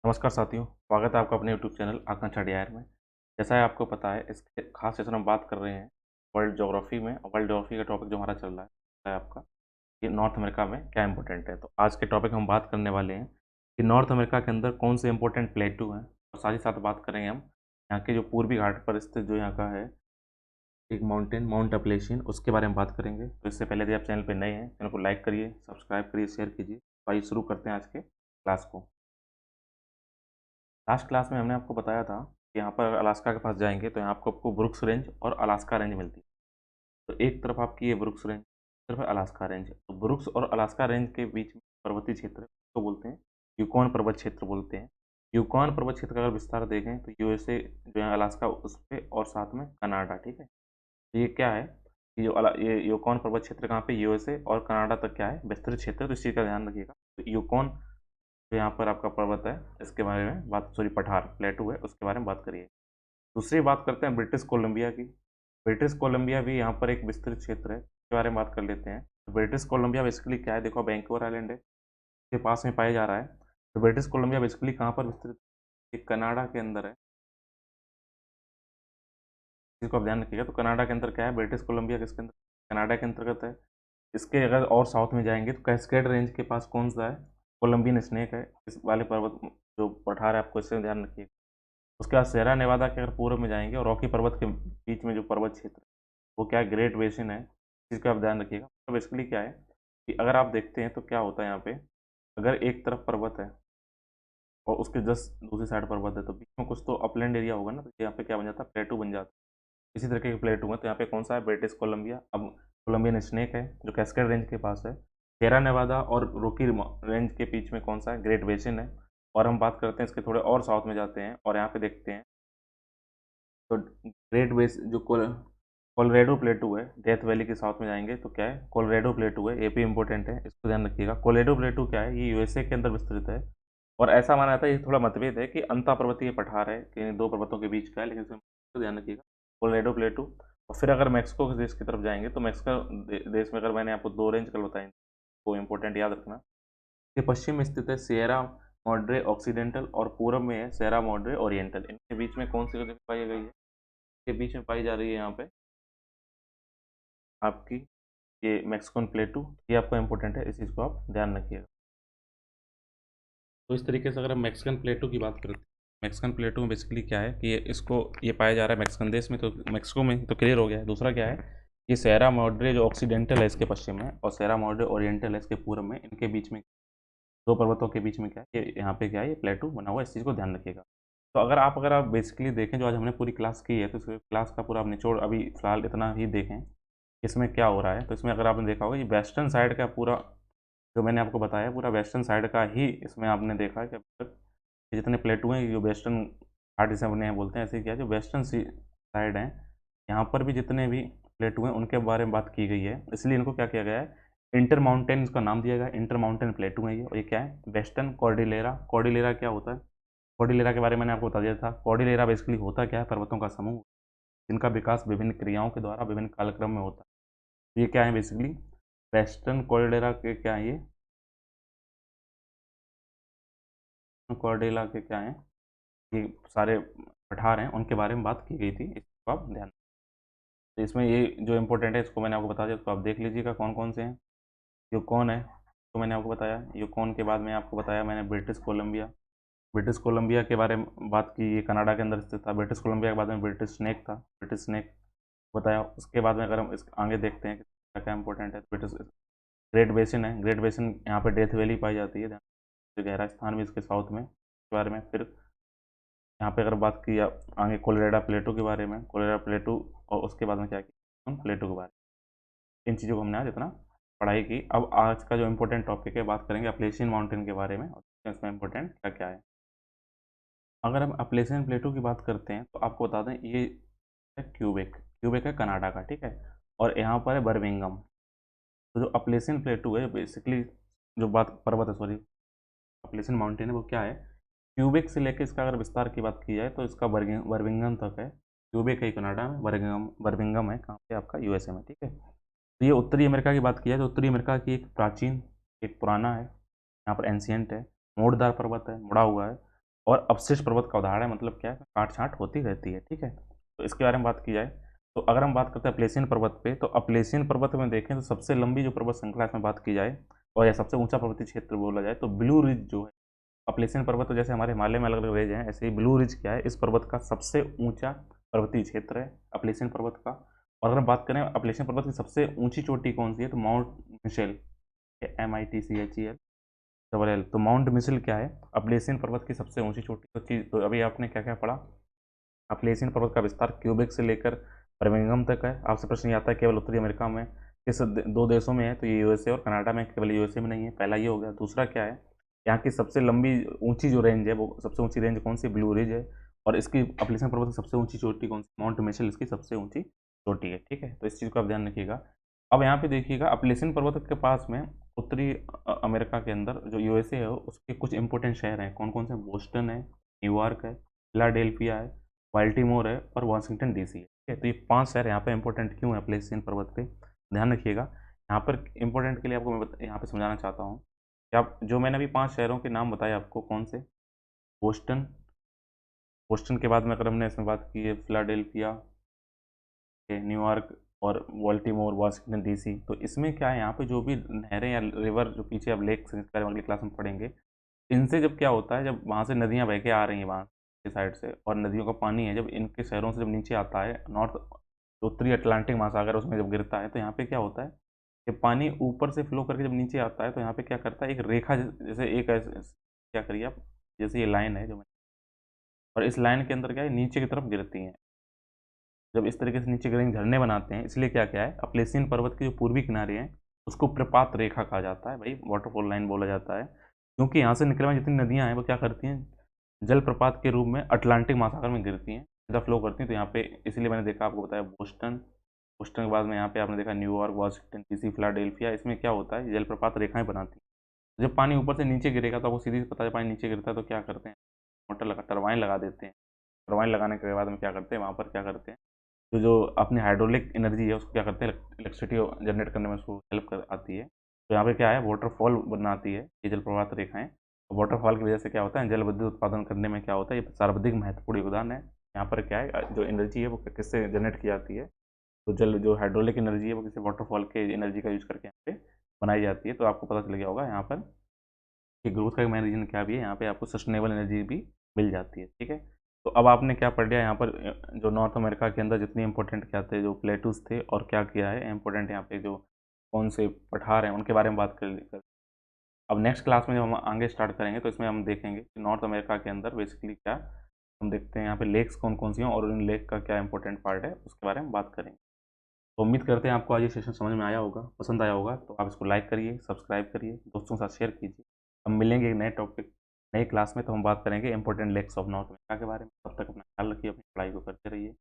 नमस्कार साथियों, स्वागत है आपका अपने यूट्यूब चैनल आकांक्षा डीआईआर में। जैसा है आपको पता है, इस खास सेशन में बात कर रहे हैं वर्ल्ड ज्योग्राफी में। और वर्ल्ड ज्योग्राफी का टॉपिक जो हमारा चल रहा है आपका कि नॉर्थ अमेरिका में क्या इंपॉर्टेंट है। तो आज के टॉपिक हम बात करने वाले हैं कि नॉर्थ अमेरिका के अंदर कौन से इंपॉर्टेंट प्लेटू हैं, और साथ ही साथ बात करेंगे हम यहाँ के जो पूर्वी घाट पर स्थित जो यहाँ का है एक माउंटेन माउंट अपलेशियन, उसके बारे में बात करेंगे। तो इससे पहले यदि आप चैनल पर नए हैं, चैनल को लाइक करिए, सब्सक्राइब करिए, शेयर कीजिए। तो आइए शुरू करते हैं आज के क्लास को। लास्ट क्लास में हमने आपको बताया था कि यहाँ पर अलास्का के पास जाएँगे तो यहाँ आपको ब्रुक्स रेंज और अलास्का रेंज मिलती है। तो एक तरफ आपकी ये ब्रुक्स रेंज, एक तरफ है अलास्का रेंज। तो ब्रुक्स और अलास्का रेंज के बीच में पर्वतीय क्षेत्र को बोलते हैं, यूकॉन पर्वत क्षेत्र बोलते हैं। यूकॉन पर्वत क्षेत्र का अगर विस्तार देखें तो यूएसए जो है अलास्का उस पे, और साथ में कनाडा, ठीक है। तो ये क्या है कि ये यूकॉन पर्वत क्षेत्र कहाँ पे, यूएसए और कनाडा तक क्या है, विस्तृत क्षेत्र है। तो इस चीज़ का ध्यान रखिएगा। तो यूकॉन जो यहाँ पर आपका पर्वत है, इसके बारे में बात, सॉरी पठार प्लेटू है, उसके बारे में बात करिए। दूसरी बात करते हैं ब्रिटिश कोलंबिया की। ब्रिटिश कोलंबिया भी यहाँ पर एक विस्तृत क्षेत्र है, इसके बारे में बात कर लेते हैं। तो ब्रिटिश कोलंबिया बेसिकली क्या है, देखो वैंकूवर आइलैंड है, के पास में पाया जा रहा है। तो ब्रिटिश कोलंबिया बेसिकली कहाँ पर विस्तृत, ये कनाडा के अंदर है। इसको आप ध्यान रखिएगा। तो कनाडा के अंदर क्या है, ब्रिटिश कोलंबिया किसके अंदर, कनाडा के अंतर्गत है। इसके अगर और साउथ में जाएंगे तो कैस्केड रेंज के पास कौन सा है, कोलंबियन स्नेक है। इस वाले पर्वत जो पठार है, आपको इससे ध्यान रखिएगा। उसके बाद सेरा नेवादा के अगर पूर्व में जाएंगे और रॉकी पर्वत के बीच में जो पर्वत क्षेत्र है, वो क्या है, ग्रेट बेसिन है। इसका आप ध्यान रखिएगा। तो बेसिकली क्या है कि अगर आप देखते हैं तो क्या होता है यहाँ पे, अगर एक तरफ पर्वत है और उसके जस्ट दूसरी साइड पर्वत है, तो बीच में कुछ तो अपलैंड एरिया होगा ना, तो यहाँ पे क्या बन जाता है, प्लेटू बन जाता है। इसी तरीके के प्लेटू हैं। तो यहाँ पे कौन सा है, ब्रिटिश कोलंबिया। अब कोलंबियन स्नेक है जो कैस्केड रेंज के पास है। सेरा नेवादा और रॉकी रेंज के बीच में कौन सा है, ग्रेट बेसिन है। और हम बात करते हैं इसके थोड़े और साउथ में जाते हैं और यहाँ पे देखते हैं तो ग्रेट बेस जो कोलोरेडो प्लेटू है, डेथ वैली के साउथ में जाएंगे तो क्या है, कोलोरेडो प्लेटू है। ये भी इंपॉर्टेंट है, इसको ध्यान रखिएगा। कोलोरेडो प्लेटू क्या है, ये यूएसए के अंदर विस्तृत है। और ऐसा माना जाता है, ये थोड़ा मतभेद है कि अंता पर्वतीय पठार है कि दो पर्वतों के बीच का है, लेकिन इसको ध्यान रखिएगा, कोलोरेडो प्लेटू। और फिर अगर मैक्सिको के देश की तरफ जाएंगे तो मैक्सिको देश में, अगर मैंने आपको दो रेंज कल बताए, वो इंपॉर्टेंट याद रखना। ये पश्चिम में स्थित है सिएरा मॉड्रे ऑक्सीडेंटल, और पूर्व में है सिएरा मॉड्रे ओरिएंटल। इनके बीच में कौन सी जगह पाई गई है, के बीच में पाई जा रही है यहाँ पे आपकी ये मैक्सिकन प्लेटू। ये आपका इंपॉर्टेंट है, इस चीज़ को आप ध्यान रखिएगा। तो इस तरीके से अगर हम मैक्सिकन प्लेटू की बात करते हैं, मैक्सिकन प्लेटू में बेसिकली क्या है कि ये पाया जा रहा है मैक्सिकन देश में, तो मैक्सिको में तो क्लियर हो गया है। दूसरा क्या है, ये सेरा मॉड्रे जो ऑक्सीडेंटल है इसके पश्चिम में, और सेरा मॉड्रे ओरिएंटल है इसके पूर्व में। इनके बीच में, दो पर्वतों के बीच में क्या है, ये यहाँ पे क्या है, ये प्लेटू बना हुआ है। इस चीज़ को ध्यान रखिएगा। तो अगर आप बेसिकली देखें, जो आज हमने पूरी क्लास की है, तो इस क्लास का पूरा आप निचोड़ अभी फिलहाल इतना ही देखें, इसमें क्या हो रहा है। तो इसमें अगर आपने देखा होगा, ये वेस्टर्न साइड का पूरा जो मैंने आपको बताया, पूरा वेस्टर्न साइड का ही इसमें आपने देखा है कि अभी तक ये जितने प्लेटू हैं, जो वेस्टर्न घाट जिसे बने हैं बोलते हैं, ऐसे क्या जो वेस्टर्न सी साइड हैं, यहाँ पर भी जितने भी प्लेटू हैं उनके बारे में बात की गई है। इसलिए इनको क्या किया गया है, इंटर माउंटेन इसका नाम दिया गया है। इंटर माउंटेन प्लेटू है ये। और ये क्या है, वेस्टर्न कॉर्डिलेरा। कॉर्डिलेरा क्या होता है, कॉर्डिलेरा के बारे में मैंने आपको बता दिया था। कॉर्डिलेरा बेसिकली होता क्या है, पर्वतों का समूह जिनका विकास विभिन्न क्रियाओं के द्वारा विभिन्न कालक्रम में होता है। ये क्या है बेसिकली, वेस्टर्न कॉर्डिलेरा के क्या है, ये कॉर्डिला के क्या हैं, ये सारे पठार हैं, उनके बारे में बात की गई थी। इसको आप ध्यान, तो इसमें ये जो इंपॉर्टेंट है इसको मैंने आपको बता दिया, इसको आप देख लीजिएगा कौन कौन से हैं। यूकॉन है, तो मैंने आपको बताया। यूकॉन के बाद में आपको बताया मैंने ब्रिटिश कोलंबिया। ब्रिटिश कोलंबिया के बारे में बात की, ये कनाडा के अंदर स्थित था। ब्रिटिश कोलंबिया के बाद में ब्रिटिश स्नेक था, ब्रिटिश स्नेक बताया। उसके बाद में अगर हम इस आगे देखते हैं कि क्या क्या इंपॉर्टेंट है, ब्रिटिश ग्रेट बेसिन है। ग्रेट बेसिन यहाँ पर डेथ वैली पाई जाती है, गहरा स्थान भी इसके साउथ में, इसके बारे में। फिर यहाँ पे अगर बात की आगे कोलोरेडा प्लेटू के बारे में, कोलोरेडा प्लेटू, और उसके बाद में क्या किया, प्लेटू के बारे में। इन चीज़ों को हमने आज इतना पढ़ाई की। अब आज का जो इम्पोर्टेंट टॉपिक है, बात करेंगे अपलेशियन माउंटेन के बारे में, और इसमें इम्पोर्टेंट क्या क्या है। अगर हम अपलेशियन प्लेटू की बात करते हैं तो आपको बता दें, ये है क्यूबेक। क्यूबेक है कनाडा का, ठीक है। और यहाँ पर है बर्मिंघम। तो जो अपलेशियन प्लेटू है बेसिकली, जो बात पर्वत है, सॉरी अपलेशियन माउंटेन है, वो क्या है, क्यूबेक से लेकर इसका अगर विस्तार की बात की जाए तो इसका बर्मिंघम तक है। क्यूबेक है कनाडा में, बर्मिंघम बर्मिंघम है कहाँ पे, आपका यूएसए में, ठीक है। तो ये उत्तरी अमेरिका की बात की जाए तो उत्तरी अमेरिका की एक प्राचीन, एक पुराना है, यहाँ पर एंशियंट है, मोड़दार पर्वत है, मुड़ा हुआ है। और अपशिष्ट पर्वत का उदाहरण है, मतलब क्या है, काट-छाँट होती रहती है, ठीक है? तो इसके बारे में बात की जाए, तो अगर हम बात करते हैं अपलेशियन पर्वत पे, तो अपलेशियन पर्वत में देखें तो सबसे लंबी जो पर्वत श्रृंखला इसमें बात की जाए और या सबसे ऊँचा पर्वतीय क्षेत्र बोला जाए तो ब्लू रिज जो है, अपलेशियन पर्वत तो जैसे हमारे हिमालय में अलग-अलग रेंज हैं, ऐसे ही ब्लू रिज क्या है, इस पर्वत का सबसे ऊँचा पर्वतीय क्षेत्र है, अपलेशियन पर्वत का। और अगर हम बात करें अपलेशियन पर्वत की सबसे ऊँची चोटी कौन-सी है, तो Mount Mitchell, MITCHEL double L. तो माउंट मिशेल क्या है, अपलेशियन पर्वत की सबसे ऊँची चोटी। तो अभी आपने क्या-क्या पढ़ा? अपलेशियन पर्वत का विस्तार क्यूबेक से लेकर बर्मिंघम तक है। आपसे प्रश्न ये आता है केवल उत्तरी अमेरिका में किस 2 देशों में है, तो ये यूएसए और कनाडा में, केवल यूएसए में नहीं है, पहला ये हो गया। दूसरा क्या है, यहाँ की सबसे लंबी ऊँची जो रेंज है, वो सबसे ऊँची रेंज कौन-सी? ब्लू रिज है। और इसकी अपलेशियन पर्वत की सबसे ऊँची चोटी कौन-सी? माउंट मिशेल इसकी सबसे ऊँची चोटी है, ठीक है? तो इस चीज़ को आप ध्यान रखिएगा। अब यहाँ पे देखिएगा अपलेशियन पर्वत के पास में उत्तरी अमेरिका के अंदर जो यूएसए है, उसके कुछ इंपॉर्टेंट शहर हैं। कौन-कौन से? बोस्टन है, न्यूयॉर्क है, फिलाडेल्फिया है, बाल्टीमोर है और वाशिंगटन डीसी है, ठीक है? तो ये 5 शहर यहाँ पे इंपॉर्टेंट क्यों है अपलेशियन पर्वत पे? ध्यान रखिएगा। यहाँ पर इंपॉर्टेंट के लिए आपको मैं यहाँ पे समझाना चाहता हूँ कि आप जो मैंने अभी 5 शहरों के नाम बताए आपको, कौन से? बोस्टन, बोस्टन के बाद में अगर हमने इसमें बात की है फिलाडेल्फिया, न्यूयॉर्क और बाल्टीमोर, वाशिंगटन डीसी, तो इसमें क्या है, यहाँ पे जो भी नहरें या रिवर जो पीछे अब लेक्स हैं, इसके बारे में अगली क्लास में पढ़ेंगे, इनसे जब क्या होता है, जब वहाँ से नदियाँ बह के आ रही हैं वहाँ की साइड से और नदियों का पानी है, जब इनके शहरों से जब नीचे आता है नॉर्थ, उत्तरी अटलांटिक महासागर उसमें जब गिरता है, तो यहाँ पे क्या होता है कि पानी ऊपर से फ्लो करके जब नीचे आता है, तो यहाँ पे क्या करता है, एक रेखा जैसे एक क्या करिए आप, जैसे ये लाइन है जो और इस लाइन के अंदर क्या है, नीचे की तरफ गिरती हैं। जब इस तरीके से नीचे गिरेंगे झरने बनाते हैं, इसलिए क्या-क्या है, अपलेशियन पर्वत के जो पूर्वी किनारे हैं, उसको प्रपात रेखा कहा जाता है, भाई वाटरफॉल लाइन बोला जाता है। क्योंकि यहाँ से निकलने वाली जितनी नदियाँ हैं, वो क्या करती हैं, जलप्रपात के रूप में अटलांटिक महासागर में गिरती हैं, सीधा फ्लो करती हैं। तो यहाँ पे इसीलिए मैंने देखा, आपको बताया बोस्टन, बोस्टन के बाद में यहाँ पे आपने देखा न्यूयॉर्क, वाशिंगटन डीसी, फिलाडेल्फिया, इसमें क्या होता है, जलप्रपात रेखाएँ बनाती हैं। जब पानी ऊपर से नीचे गिरेगा तो आपको सीधी पता है, पानी नीचे गिरता है तो क्या करते हैं, मोटर लगा टरबाइन लगा देते हैं। टरबाइन लगाने के बाद में क्या करते हैं, वहाँ पर क्या करते हैं, तो जो अपनी हाइड्रोलिक एनर्जी है उसको क्या करते हैं, इलेक्ट्रिसिटी जनरेट करने में उसको हेल्प कर आती है। तो यहाँ पे क्या है, वाटरफॉल बनाती है ये जलप्रपात रेखाएँ। वाटरफॉल की वजह से क्या होता है, जल विद्युत उत्पादन करने में क्या होता है, ये सर्वाधिक महत्वपूर्ण योगदान है। यहाँ पर क्या है, जो एनर्जी है वो किससे जनरेट की जाती है, तो जल जो हाइड्रोलिक एनर्जी है वो किसी वाटरफॉल के एनर्जी का यूज़ करके यहाँ पे बनाई जाती है। तो आपको पता चल गया होगा यहाँ पर कि ग्रोथ का मेन रीज़न क्या भी है, यहाँ पे आपको सस्टेनेबल एनर्जी भी मिल जाती है, ठीक है? तो अब आपने क्या पढ़ लिया यहाँ पर, जो नॉर्थ अमेरिका के अंदर जितने इंपॉर्टेंट क्या थे, जो प्लेटूज़ थे और क्या किया है इंपॉर्टेंट, यहाँ पे जो कौन से पठार हैं उनके बारे में बात कर। अब नेक्स्ट क्लास में जब हम आगे स्टार्ट करेंगे तो इसमें हम देखेंगे कि नॉर्थ अमेरिका के अंदर बेसिकली क्या हम देखते हैं, यहाँ पे लेक्स कौन-कौन सी हैं और उन लेक का क्या इंपॉर्टेंट पार्ट है, उसके बारे में बात करेंगे। तो उम्मीद करते हैं आपको आज ये सेशन समझ में आया होगा, पसंद आया होगा, तो आप इसको लाइक करिए, सब्सक्राइब करिए, दोस्तों के साथ शेयर कीजिए। हम मिलेंगे एक नए टॉपिक, नई क्लास में, तो हम बात करेंगे important lakes of North America के बारे में। तब तक अपना ख्याल रखिए, अपनी पढ़ाई को करते रहिए।